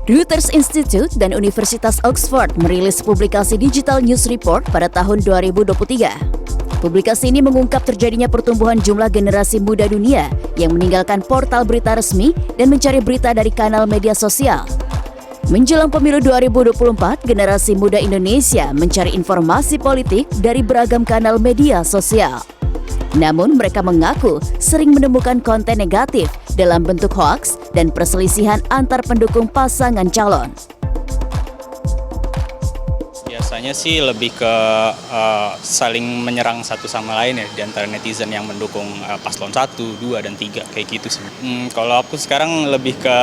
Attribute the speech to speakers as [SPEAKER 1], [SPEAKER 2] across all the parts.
[SPEAKER 1] Reuters Institute dan Universitas Oxford merilis publikasi Digital News Report pada tahun 2023. Publikasi ini mengungkap terjadinya pertumbuhan jumlah generasi muda dunia yang meninggalkan portal berita resmi dan mencari berita dari kanal media sosial. Menjelang pemilu 2024, generasi muda Indonesia mencari informasi politik dari beragam kanal media sosial. Namun mereka mengaku sering menemukan konten negatif dalam bentuk hoaks dan perselisihan antar pendukung pasangan calon.
[SPEAKER 2] Biasanya sih lebih ke saling menyerang satu sama lain ya, di antara netizen yang mendukung paslon 1, 2, dan 3 kayak gitu sih. Kalau aku sekarang lebih ke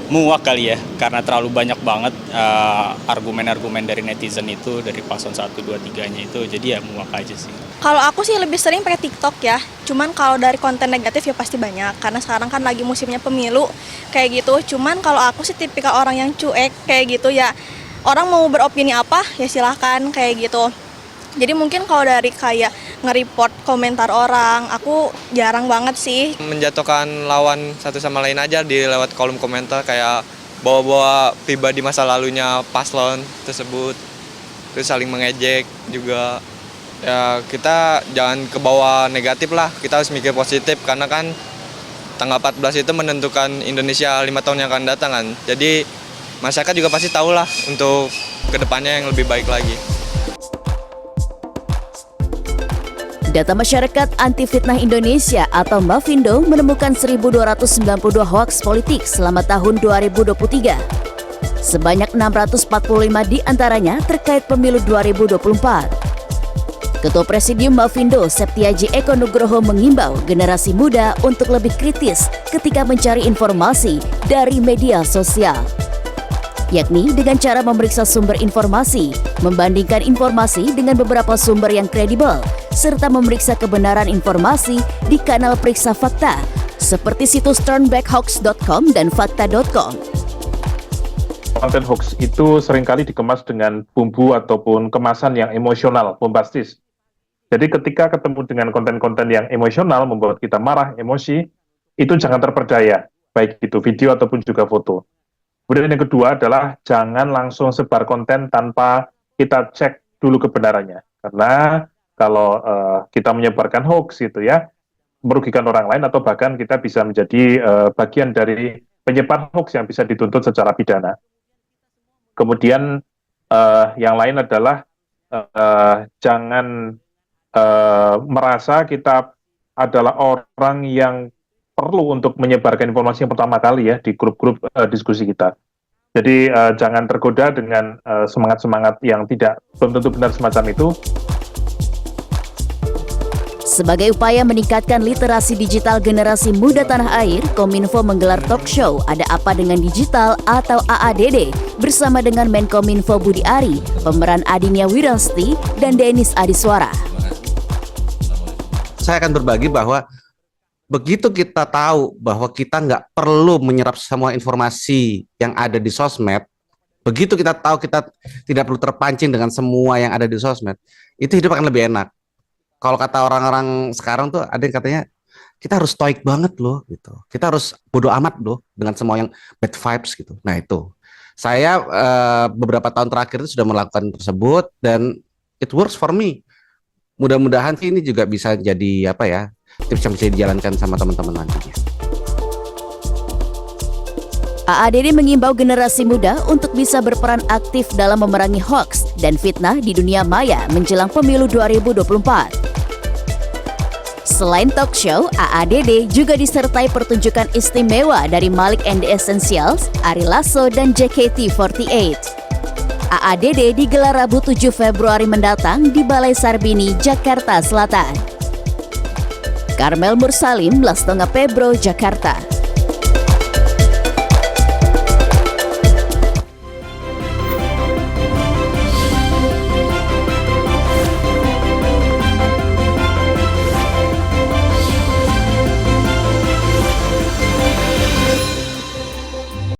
[SPEAKER 2] muak kali ya, karena terlalu banyak banget argumen-argumen dari netizen itu, dari paslon 1, 2, 3-nya itu, jadi ya muak aja sih.
[SPEAKER 3] Kalau aku sih lebih sering pakai TikTok ya, cuman kalau dari konten negatif ya pasti banyak, karena sekarang kan lagi musimnya pemilu kayak gitu. Cuman kalau aku sih tipikal orang yang cuek kayak gitu ya, orang mau beropini apa ya silahkan kayak gitu. Jadi mungkin kalau dari kayak nge-report komentar orang, aku jarang banget sih.
[SPEAKER 4] Menjatuhkan lawan satu sama lain aja di lewat kolom komentar, kayak bawa-bawa pribadi masa lalunya paslon tersebut, terus saling mengejek juga. Ya kita jangan ke bawah negatif lah, kita harus mikir positif, karena kan tanggal 14 itu menentukan Indonesia 5 tahun yang akan datang kan. Jadi masyarakat juga pasti tahu lah untuk kedepannya yang lebih baik lagi.
[SPEAKER 1] Data Masyarakat Anti Fitnah Indonesia atau Mafindo menemukan 1.292 hoaks politik selama tahun 2023. Sebanyak 645 di antaranya terkait pemilu 2024. Ketua Presidium Mafindo, Septiaji Eko Nugroho mengimbau generasi muda untuk lebih kritis ketika mencari informasi dari media sosial, yakni dengan cara memeriksa sumber informasi, membandingkan informasi dengan beberapa sumber yang kredibel, serta memeriksa kebenaran informasi di kanal periksa fakta, seperti situs turnbackhoax.com dan fakta.com.
[SPEAKER 5] Konten hoax itu seringkali dikemas dengan bumbu ataupun kemasan yang emosional, bombastis. Jadi ketika ketemu dengan konten-konten yang emosional, membuat kita marah, emosi, itu jangan terpercaya, baik itu video ataupun juga foto. Kemudian yang kedua adalah jangan langsung sebar konten tanpa kita cek dulu kebenarannya. Karena kalau kita menyebarkan hoax itu ya, merugikan orang lain atau bahkan kita bisa menjadi bagian dari penyebar hoax yang bisa dituntut secara pidana. Kemudian yang lain adalah jangan merasa kita adalah orang yang perlu untuk menyebarkan informasi yang pertama kali ya di grup-grup diskusi kita. Jadi jangan tergoda dengan semangat-semangat yang belum tentu benar semacam itu.
[SPEAKER 1] Sebagai upaya meningkatkan literasi digital generasi muda tanah air, Kominfo menggelar talk show Ada Apa Dengan Digital atau AADD bersama dengan Menkominfo Budi Ari, pemeran Adinia Wirasti, dan Denis Adiswara.
[SPEAKER 6] Saya akan berbagi bahwa begitu kita tahu bahwa kita nggak perlu menyerap semua informasi yang ada di sosmed, begitu kita tahu kita tidak perlu terpancing dengan semua yang ada di sosmed, itu hidup akan lebih enak. Kalau kata orang-orang sekarang tuh ada yang katanya kita harus stoik banget loh gitu. Kita harus bodo amat loh dengan semua yang bad vibes gitu. Nah itu saya beberapa tahun terakhir itu sudah melakukan tersebut dan it works for me. Mudah-mudahan sih ini juga bisa jadi apa ya, tips yang bisa dijalankan sama teman-teman nantinya.
[SPEAKER 1] AADD mengimbau generasi muda untuk bisa berperan aktif dalam memerangi hoaks dan fitnah di dunia maya menjelang pemilu 2024. Selain talk show, AADD juga disertai pertunjukan istimewa dari Malik and the Essentials, Ari Lasso, dan JKT48. AADD digelar Rabu 7 Februari mendatang di Balai Sarbini, Jakarta Selatan. Karmel Mursalim, Lastonga Pebro, Jakarta.